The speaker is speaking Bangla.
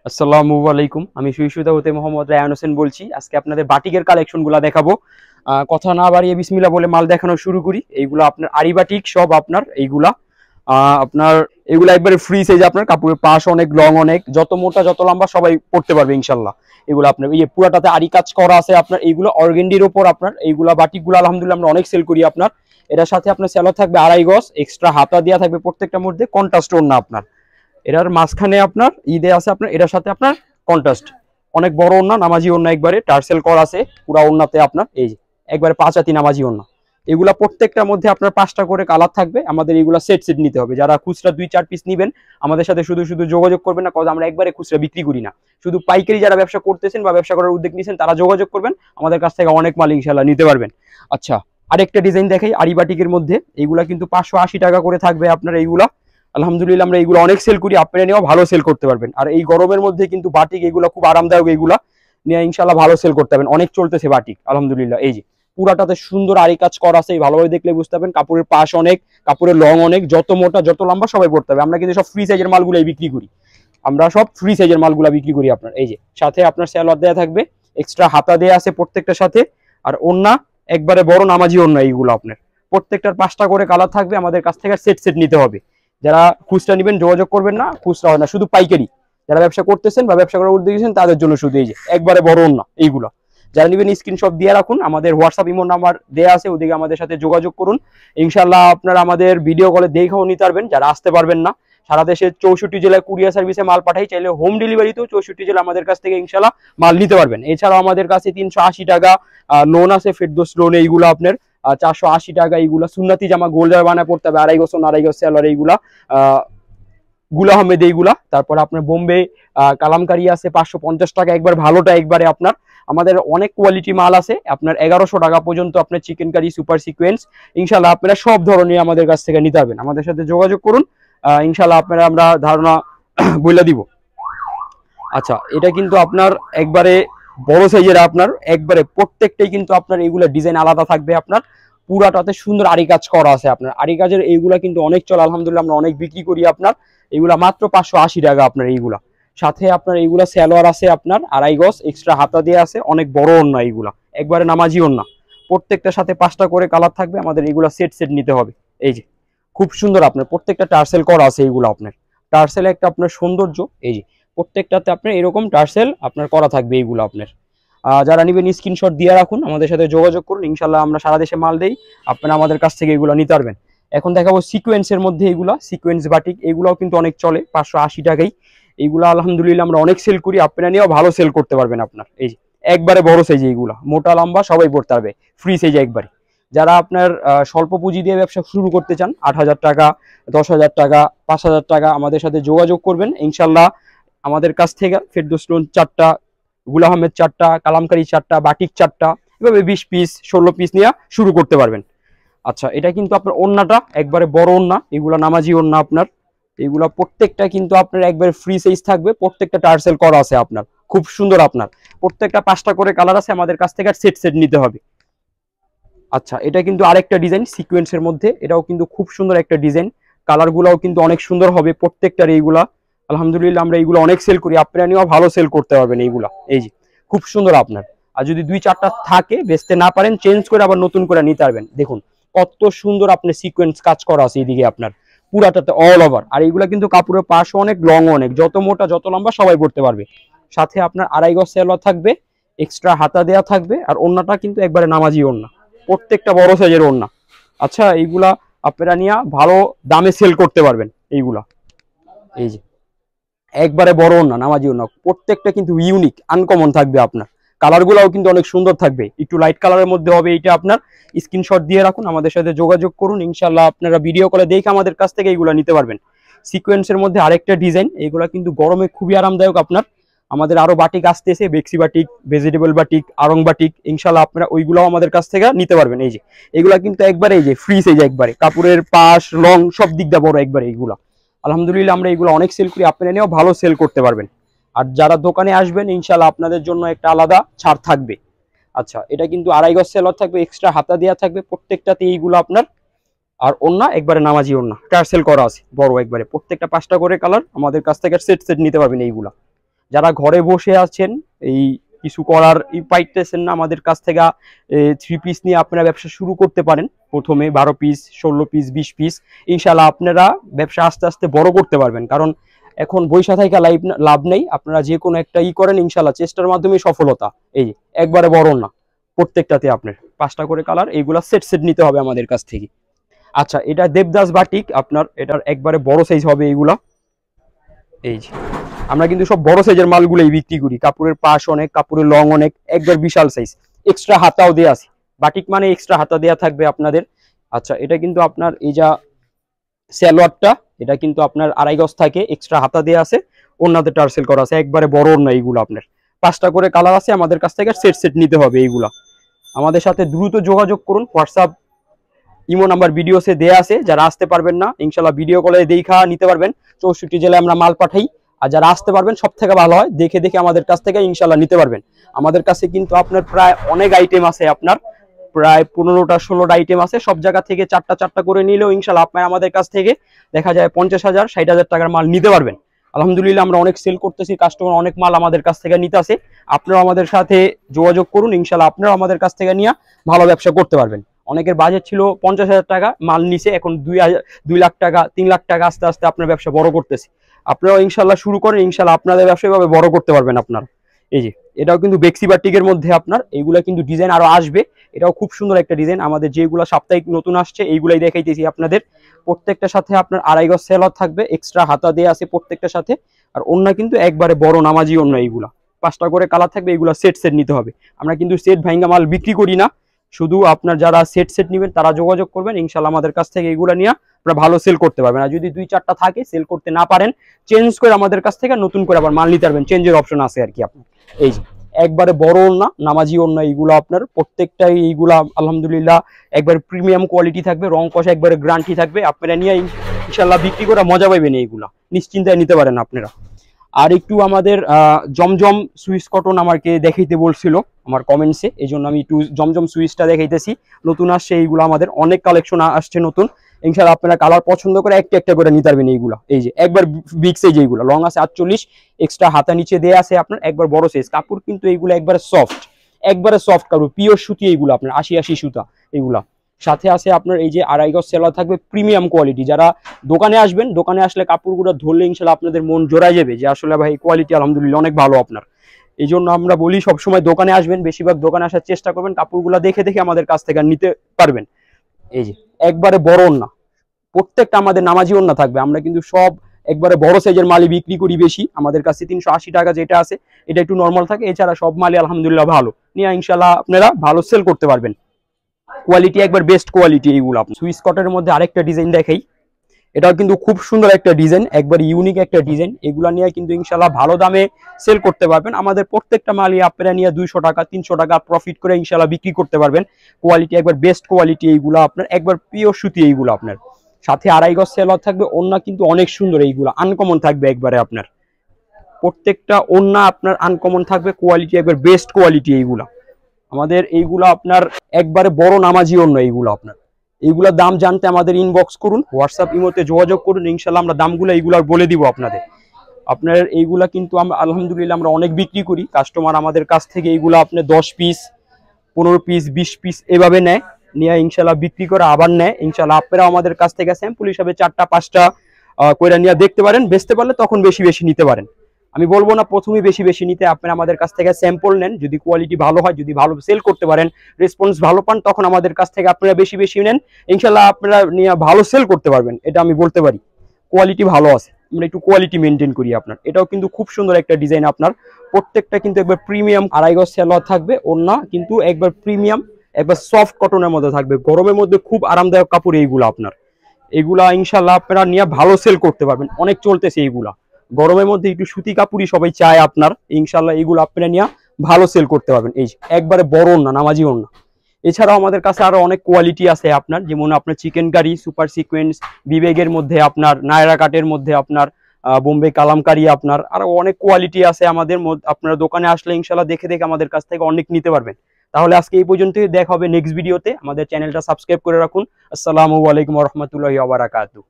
আসসালামু আলাইকুম। আমি সুইসুদা হতে মোহাম্মদ রায়ান হোসেন বলছি। আজকে আপনাদের বাটিকের কালেকশনগুলো দেখাবো। কথা না বাড়িয়ে বিসমিল্লাহ বলে মাল দেখানো শুরু করি। এইগুলো আপনার আরি বাটিক সব আপনার এইগুলা আপনার এগুলো একবারে ফ্রি সাইজ, আপনার কাপড়ের পাশ অনেক লং, অনেক যত মোটা যত লম্বা সবাই পড়তে পারবে ইনশাল্লাহ। এগুলো আপনার এই পুরাটাতে আরি কাজ করা আছে আপনার, এইগুলো অর্গেন্ডির ওপর আপনার এইগুলা বাটিকগুলো আলহামদুলিল্লাহ আমরা অনেক সেল করি আপনার। এটার সাথে আপনার সেলো থাকবে 2.5 গজ, এক্সট্রা হাতা দেওয়া থাকবে প্রত্যেকটার মধ্যে, কন্ট্রাস্ট ওড়না আপনার। এটার মাঝখানে আপনার ঈদে আছে আপনার, এটার সাথে আপনার কন্ট্রাস্ট অনেক বড় ওড়না, নামাজি ওড়না, একবারে টার্সেল করা আছে পুরা ওড়নাতে আপনার। এই যে একবারে 5 হাতি নামাজি ওড়না। এগুলা প্রত্যেকটার মধ্যে আপনার 5টা করে কালার থাকবে। আমাদের এগুলা সেট সেট নিতে হবে। যারা খুচরা 2-4 পিস নিবেন আমাদের সাথে শুধু শুধু যোগাযোগ করবেন না, কারণ আমরা একবারে খুচরা বিক্রি করি না। শুধু পাইকারি যারা ব্যবসা করতেছেন বা ব্যবসা করার উদ্যোগ নিয়েছেন তারা যোগাযোগ করবেন, আমাদের কাছ থেকে অনেক মাল ইনশাআল্লাহ নিতে পারবেন। আচ্ছা, আরেকটা ডিজাইন দেখাই আরিবাটিকের মধ্যে। এইগুলা কিন্তু 580 টাকা করে থাকবে আপনার। এইগুলা আলহামদুলিল্লাহ আমরা এইগুলো অনেক সেল করি, আপনারা নিয়েও ভালো সেল করতে পারবেন। আর এই গরমের মধ্যে কিন্তু বাটিক এগুলো খুব আরামদায়ক, এইগুলা নিয়ে ইনশাল্লাহ ভালো সেল করতে পারবেন। অনেক চলতেছে বাটিক আলহামদুলিল্লাহ। এই যে পুরাটাতে সুন্দর আরি কাজ করা আছে, ভালোভাবে দেখলে বুঝতে পারবেন। কাপড়ের পাশ অনেক, কাপড়ের লং অনেক, যত মোটা যত লম্বা সবাই পড়তে হবে। আমরা কিন্তু সব ফ্রি সাইজের মালগুলাই বিক্রি করি, আমরা সব ফ্রি সাইজের মালগুলা বিক্রি করি আপনার। এই যে সাথে আপনার সালোয়ার দেওয়া থাকবে, এক্সট্রা হাতা দেওয়া আছে প্রত্যেকটার সাথে, আর ওড়না একবারে বড় নামাজি ওড়না। এইগুলো আপনার প্রত্যেকটার 5টা করে কালার থাকবে। আমাদের কাছ থেকে সেট সেট নিতে হবে। যারা খুচরা নেবেন যোগাযোগ করবেন না, খুচরা হয় না, শুধু পাইকারি। যারা ব্যবসা করতেছেন বা ব্যবসা করার উদ্যোগ দিয়েছেন তাদের জন্য শুধু এই যে একবারে বড় ওড়না এইগুলো। যারা নেবেন স্ক্রিনশট দিয়ে রাখুন, আমাদের হোয়াটসঅ্যাপ ইমো নাম্বার দেওয়া আছে, ওদিকে আমাদের সাথে যোগাযোগ করুন। ইনশাল্লাহ আপনারা আমাদের ভিডিও কলে দেখেও নিতে পারবেন। যারা আসতে পারবেন না, সারা দেশের 64 জেলায় কুরিয়ার সার্ভিসে মাল পাঠাই, চাইলে হোম ডেলিভারিতেও 64 জেলা আমাদের কাছ থেকে ইনশাল্লাহ মাল নিতে পারবেন। এছাড়াও আমাদের কাছে 380 টাকা লোন আছে, ফেরদৌস লোন। এইগুলো আপনার 480 টাকা। এইগুলা সুন্নাতি জামা গোল্ডার বানায় পড়তে হবে, 2.5 গজ সেলার। এইগুলা গুলা আহমেদ এইগুলা। তারপর আপনার বোম্বে কালামকারি আছে 550 টাকা, একবার ভালোটা একবারে আপনার। আমাদের অনেক কোয়ালিটি মাল আছে আপনার 1100 টাকা পর্যন্ত আপনার চিকেন কারি, সুপার সিকোয়েন্স। ইনশাল্লাহ আপনারা সব ধরনের আমাদের কাছ থেকে নিতে পারবেন। আমাদের সাথে যোগাযোগ করুন, ইনশাল্লাহ আপনারা আমরা ধারণা বলে দিব। আচ্ছা, এটা কিন্তু আপনার একবারে বড় সাইজের, আপনার একবারে প্রত্যেকটাই কিন্তু আপনার এইগুলা ডিজাইন আলাদা থাকবে আপনার। পুরাটাতে সুন্দর আরি কাজ করা আছে আপনার। আরি কাজের এইগুলা কিন্তু অনেক চল আলহামদুলিল্লাহ, আমরা অনেক বিক্রি করি আপনার। এইগুলা মাত্র 580 টাকা আপনার। এইগুলা সাথে আপনার এইগুলা সালোয়ার আছে আপনার 2.5 গজ, এক্সট্রা হাতা দিয়ে আছে, অনেক বড় ওড়না। এইগুলা একবারে নামাজি ওড়না। প্রত্যেকটার সাথে 5টা করে কালার থাকবে। আমাদের এইগুলা সেট সেট নিতে হবে। এই যে খুব সুন্দর আপনার প্রত্যেকটা টার্সেল করা আছে। এইগুলো আপনার টার্সেল একটা আপনার সৌন্দর্য। এই যে প্রত্যেকটাতে আপনার এরকম টার্সেল আপনার করা থাকবে। এইগুলো আপনার যারা নেবেন স্ক্রিনশট দিয়ে রাখুন, আমাদের সাথে যোগাযোগ করুন। ইনশাল্লাহ আমরা সারা দেশে মাল দেই, আপনারা আমাদের কাছ থেকে এগুলো নিতে পারবেন। এখন দেখাবো সিকোয়েন্সের মধ্যে। এইগুলা সিকোয়েন্স বাটিক, এগুলাও কিন্তু অনেক চলে, 580 টাকাই। এইগুলো আলহামদুলিল্লাহ আমরা অনেক সেল করি, আপনারা নিয়েও ভালো সেল করতে পারবেন আপনার। এই যে একবারে বড় সাইজ, এইগুলা মোটা লম্বা সবাই পড়তে পারবে, ফ্রি সাইজ একবারে। যারা আপনার স্বল্প পুঁজি দিয়ে ব্যবসা শুরু করতে চান, 8,000 টাকা, 10,000 টাকা, 5,000 টাকা, আমাদের সাথে যোগাযোগ করবেন। ইনশাল্লাহ আমাদের কাছ থেকে ফেরদৌস লোন 4টা, গুল আহমেদ 4টা, কালামকারি 4টা, বাটিক 4টা, এভাবে 20 পিস 16 পিস নিয়ে শুরু করতে পারবেন। আচ্ছা, এটা কিন্তু আপনার ওড়নাটা একবারে বড় ওড়না। এগুলা নামাজি ওড়না আপনার। এগুলা প্রত্যেকটা কিন্তু আপনার একবারে ফ্রি সাইজ থাকবে, প্রত্যেকটা টার্সেল করা আছে আপনার, খুব সুন্দর আপনার। প্রত্যেকটা 5টা করে কালার আছে, আমাদের কাছ থেকে সেট সেট নিতে হবে। আচ্ছা, এটা কিন্তু আরেকটা ডিজাইন সিকোয়েন্সের মধ্যে, এটাও কিন্তু খুব সুন্দর একটা ডিজাইন। কালারগুলাও কিন্তু অনেক সুন্দর হবে প্রত্যেকটার। এইগুলা আলহামদুলিল্লাহ আমরা এইগুলো অনেক সেল করি, আপনারা নিয়েও ভালো সেল করতে পারবেন এইগুলা। এই যে খুব সুন্দর আপনার। আর যদি 2-4টা থাকে, বেচতে না পারেন, চেঞ্জ করে আবার নতুন করে নিতে পারবেন। দেখুন কত সুন্দর আপনার সিকোয়েন্স কাজ করা আছে এইদিকে আপনার পুরাটাতে অল ওভার। আর এইগুলা কিন্তু কাপড়ের পাশ অনেক, লং অনেক, যত মোটা যত লম্বা সবাই পড়তে পারবে। সাথে আপনার 2.5 গজ সেলোয়ার থাকবে, এক্সট্রা হাতা দেওয়া থাকবে, আর ওড়নাটা কিন্তু একবারে নামাজি ওড়না, প্রত্যেকটা বড় সাইজের ওড়না। আচ্ছা, এইগুলা আপনারা নিয়ে ভালো দামে সেল করতে পারবেন এইগুলা। এই যে একবারে বড় ওড়না, নামাজি ওড়না, প্রত্যেকটা কিন্তু ইউনিক আনকমন থাকবে আপনার। কালারগুলাও কিন্তু অনেক সুন্দর থাকবে, একটু লাইট কালারের মধ্যে হবে এইটা আপনার। স্ক্রিনশট দিয়ে রাখুন, আমাদের সাথে যোগাযোগ করুন। ইনশাল্লাহ আপনারা ভিডিও কলে দেখে আমাদের কাছ থেকে এইগুলা নিতে পারবেন। সিকোয়েন্সের মধ্যে আরেকটা ডিজাইন, এইগুলা কিন্তু গরমে খুবই আরামদায়ক আপনার। আমাদের আরো বাটিক আসতেছে, বেক্সি batik, vegetable batik, Aarong batik. ইনশাল্লাহ আপনারা ওইগুলাও আমাদের কাছ থেকে নিতে পারবেন। এই যে এগুলা কিন্তু একবারে এই যে ফ্রি সাইজ, একবারে কাপড়ের পাশ লং সব দিক দিয়ে বড় একবারে। এইগুলা আলহামদুলিল্লাহ আমরা এগুলো অনেক সেল করি, আপনারা নিয়েও ভালো সেল করতে পারবেন। আর যারা দোকানে আসবেন ইনশাল্লাহ আপনাদের জন্য একটা আলাদা ছাড় থাকবে। আচ্ছা, এটা কিন্তু 2.5 গজ সেলোয়ার থাকবে, এক্সট্রা হাতা দেওয়া থাকবে প্রত্যেকটাতে। এইগুলো আপনার আর ওড়না একবারে নামাজি ওড়না, টার্সেল করা আছে বড় একবারে। প্রত্যেকটা 5টা করে কালার, আমাদের কাছ থেকে সেট সেট নিতে পারবেন এইগুলা। যারা ঘরে বসে আছেন, এই কিছু করার পাইতেছেন না, আমাদের কাছ থেকে 3 পিস নিয়ে আপনারা ব্যবসা শুরু করতে পারেন। প্রথমে 12 পিস, 16 পিস, 20 পিস, ইনশাল্লাহ আপনারা ব্যবসা আস্তে আস্তে বড় করতে পারবেন। কারণ এখন বৈশা থেকে লাভ নেই, আপনারা যে কোনো একটা করেন, ইনশাল্লাহ চেষ্টার মাধ্যমে সফলতা। এই একবারে বড় না, প্রত্যেকটাতে আপনার 5টা করে কালার, এইগুলা সেট সেট নিতে হবে আমাদের কাছ থেকে। আচ্ছা, এটা দেবদাস বাটিক, আপনার এটার একবারে বড় সাইজ হবে এইগুলা। এই যে আমরা কিন্তু সব বড় সাইজের মালগুলোই বিক্রি করি, কাপড়ের পাশ অনেক, কাপড়ের লং অনেক, একবার বিশাল সাইজ, এক্সট্রা হাতাও দেওয়া আছে। বাটিক মানে এক্সট্রা হাতা দেওয়া থাকবে আপনাদের। আচ্ছা, এটা কিন্তু আপনার এই যা সালোয়ারটা, এটা কিন্তু আপনার 2.5 গজ থাকে, এক্সট্রা হাতা দেওয়া আছে, ওন্নাতে টার্সেল করা আছে, একবারে বড় ওন্না। এইগুলো আপনার 5টা করে কালার আছে, আমাদের কাছ থেকে সেট সেট নিতে হবে এইগুলা। আমাদের সাথে দ্রুত যোগাযোগ করুন, হোয়াটসঅ্যাপ ইমো নাম্বার ভিডিওতে দেয়া আছে। যারা আসতে পারবেন না, ইনশাল্লাহ ভিডিও কলে দেখা নিতে পারবেন। 64 জেলায় আমরা মাল পাঠাই। আর যারা আসতে পারবেন সব থেকে ভালো হয়, দেখে দেখে আমাদের কাছ থেকে ইনশাল্লাহ নিতে পারবেন। আমাদের কাছে কিন্তু আপনার প্রায় অনেক আইটেম আছে, আপনার প্রায় 15টা 16টা আইটেম আছে। সব জায়গা থেকে 4টা করে নিলেও ইনশাল্লাহ আপনার আমাদের কাছ থেকে দেখা যায় 50,000 60,000 টাকার মাল নিতে পারবেন। আলহামদুলিল্লাহ আমরা অনেক সেল করতেছি, কাস্টমার অনেক মাল আমাদের কাছ থেকে নিতে আসে। আপনারা আমাদের সাথে যোগাযোগ করুন, ইনশাল্লাহ আপনারা আমাদের কাছ থেকে নিয়ে ভালো ব্যবসা করতে পারবেন। অনেকের বাজেট ছিল 50,000 টাকা, মাল নিচে এখন 2 লাখ টাকা 3 লাখ টাকা, আস্তে আস্তে আপনার ব্যবসা বড় করতেছে। আপনারাও ইনশাল্লাহ শুরু করেন, ইনশাল্লাহ আপনাদের ব্যবসা এভাবে বড় করতে পারবেন আপনারা। এই যে এটাও কিন্তু বেক্সি বাটিকের মধ্যে আপনার, এইগুলা কিন্তু ডিজাইন আরো আসবে। এটাও খুব সুন্দর একটা ডিজাইন, আমাদের যেগুলো সাপ্তাহিক নতুন আসছে এইগুলাই দেখাইতেছি আপনাদের। প্রত্যেকটার সাথে আপনার 2.5 গজ সেলর থাকবে, এক্সট্রা হাতা দেওয়া আছে প্রত্যেকটার সাথে। আর ওন্না কিন্তু একবারে বড় নামাজি ওন্না, এইগুলা 5টা করে কালার থাকবে, এইগুলা সেট সেট নিতে হবে। আমরা কিন্তু সেট ভাঙ্গা মাল বিক্রি করি না, শুধু আপনার যারা সেট সেট নেবেন তারা যোগাযোগ করবেন, ইনশাল্লাহ আমাদের কাছ থেকে এইগুলা নিয়ে আপনারা ভালো সেল করতে পারবেন। আর যদি 2-4টা থাকে সেল করতে না পারেন, চেঞ্জ করে আমাদের কাছ থেকে নতুন করে আবার মাল নিতে পারবেন, চেঞ্জের অপশন আছে আর কি আপনার। এই যে একবারে বড় ওন্না, নামাজি ওন্না, এইগুলো আপনার প্রত্যেকটাই এইগুলা আলহামদুলিল্লাহ একবার প্রিমিয়াম কোয়ালিটি থাকবে, রং কষা একবারে গ্যারান্টি থাকবে। আপনারা নিয়ে ইনশাল্লাহ বিক্রি করে মজা পাবেন, এইগুলা নিশ্চিন্তায় নিতে পারেন আপনারা। আর একটু আমাদের জমজম সুইস কটন আমাকে দেখাইতে বলছিল আমার কমেন্টসে, এই জন্য আমি একটু জমজম সুইসটা দেখাইতেছি। নতুন আসছে এইগুলো, আমাদের অনেক কালেকশন আসছে নতুন। ইনশাআল্লাহ আপনারা কালার পছন্দ করে একটা একটা করে নিতে পারবেন এইগুলো। এই যে একবার বিগ সাইজ, এইগুলো লং আছে 48, এক্সট্রা হাতা নিচে দেয়া আছে আপনার, একবার বড় সাইজ কাপড় কিন্তু এইগুলো একবারে সফট কাপড়, পিওর সুতি, এইগুলো আপনার 80 সুতা এইগুলা। সাথে আছে আপনার এই যে 2.5 গজ সেলার থাকবে, প্রিমিয়াম কোয়ালিটি। যারা দোকানে আসবেন, দোকানে আসলে কাপড়গুলো ধরলে ইনশাল্লাহ আপনাদের মন জোড়ায় যাবে যে আসলে ভাই কোয়ালিটি আলহামদুলিল্লাহ অনেক ভালো আপনার। এই জন্য আমরা বলি সবসময় দোকানে আসবেন, বেশিরভাগ দোকানে আসার চেষ্টা করবেন, কাপড়গুলো দেখে দেখে আমাদের কাছ থেকে নিতে পারবেন। এই যে একবারে বড় ওন্না, প্রত্যেকটা আমাদের নামাজি ওন্না থাকবে। আমরা কিন্তু সব একবারে বড় সাইজের মালই বিক্রি করি বেশি, আমাদের কাছে 380 টাকা যেটা আছে এটা একটু নর্মাল থাকে, এছাড়া সব মালই আলহামদুলিল্লাহ ভালো, নিয়ে ইনশাল্লাহ আপনারা ভালো সেল করতে পারবেন। কোয়ালিটি একবার বেস্ট কোয়ালিটি এইগুলো। সুইস কটনের মধ্যে আরেকটা ডিজাইন দেখাই, এটাও কিন্তু খুব সুন্দর একটা ডিজাইন, একবার ইউনিক একটা ডিজাইন। এগুলা নিয়ে কিন্তু ইনশাল্লাহ ভালো দামে সেল করতে পারবেন। আমাদের প্রত্যেকটা মালই আপনারা নিয়ে 200 টাকা 300 টাকা প্রফিট করে ইনশাল্লাহ বিক্রি করতে পারবেন। কোয়ালিটি একবার বেস্ট কোয়ালিটি এইগুলো আপনার, একবার পিওর সুতি এইগুলো আপনার। সাথে 2.5 গজ সেলর থাকবে, ওন্না কিন্তু অনেক সুন্দর, এইগুলো আনকমন থাকবে একবারে আপনার। প্রত্যেকটা ওন্না আপনার আনকমন থাকবে, কোয়ালিটি একবার বেস্ট কোয়ালিটি এইগুলা আমাদের। এইগুলো আপনার একবারে বড় নামাজি ওন্না, এইগুলো আপনার। এইগুলোর দাম জানতে আমাদের ইনবক্স করুন, হোয়াটসঅ্যাপ ইমোতে যোগাযোগ করুন, ইনশাল্লাহ আমরা দামগুলো এইগুলার বলে দিব আপনাদের। আপনার এইগুলা কিন্তু আমরা আলহামদুলিল্লাহ আমরা অনেক বিক্রি করি, কাস্টমার আমাদের কাছ থেকে এইগুলো আপনার 10 পিস 15 পিস 20 পিস এভাবে নেয়, নিয়ে ইনশাল্লাহ বিক্রি করে আবার নেয়। ইনশাল্লাহ আপনারা আমাদের কাছ থেকে স্যাম্পল হিসাবে 4টা 5টা কইরা নিয়ে দেখতে পারেন, বেচতে পারলে তখন বেশি বেশি নিতে পারেন। আমি বলবো না প্রথমেই বেশি বেশি নিতে, আপনারা আমাদের কাছ থেকে স্যাম্পল নেন, যদি কোয়ালিটি ভালো হয়, যদি ভালো সেল করতে পারেন, রেসপন্স ভালো পান, তখন আমাদের কাছ থেকে আপনারা বেশি বেশি নেন, ইনশাল্লাহ আপনারা নিয়ে ভালো সেল করতে পারবেন, এটা আমি বলতে পারি। কোয়ালিটি ভালো আছে, আমরা একটু কোয়ালিটি মেনটেন করি আপনার। এটাও কিন্তু খুব সুন্দর একটা ডিজাইন আপনার, প্রত্যেকটা কিন্তু একবার প্রিমিয়াম 2.5 গজ সেলোয়ার থাকবে, ওন্না কিন্তু একবার প্রিমিয়াম, একবার সফট কটনের মধ্যে থাকবে, গরমের মধ্যে খুব আরামদায়ক কাপড় এইগুলো আপনার। এগুলা ইনশাল্লাহ আপনারা নিয়ে ভালো সেল করতে পারবেন, অনেক চলতেছে এইগুলা। গরমের মধ্যে একটু সুতি কাপড়ই সবাই চায় আপনার, ইনশাল্লাহ এইগুলো আপনারা নিয়ে ভালো সেল করতে পারবেন। এই একবারে বড় ওন্না, নামাজি ওন্না। এছাড়াও আমাদের কাছে আরো অনেক কোয়ালিটি আছে আপনার, যেমন আপনার চিকেন কারি, সুপার সিকোয়েন্স, বিবেগের মধ্যে আপনার, নায়রা কাটের মধ্যে আপনার, বোম্বে কালামকারি আপনার, আরো অনেক কোয়ালিটি আছে আমাদের মধ্যে। আপনারা দোকানে আসলে ইনশাল্লাহ দেখে দেখে আমাদের কাছ থেকে অনেক নিতে পারবেন। তাহলে আজকে এই পর্যন্তই, দেখা হবে নেক্সট ভিডিওতে। আমাদের চ্যানেলটা সাবস্ক্রাইব করে রাখুন। আসসালামু আলাইকুম ওয়া রাহমাতুল্লাহি ওয়া বারাকাতুহু।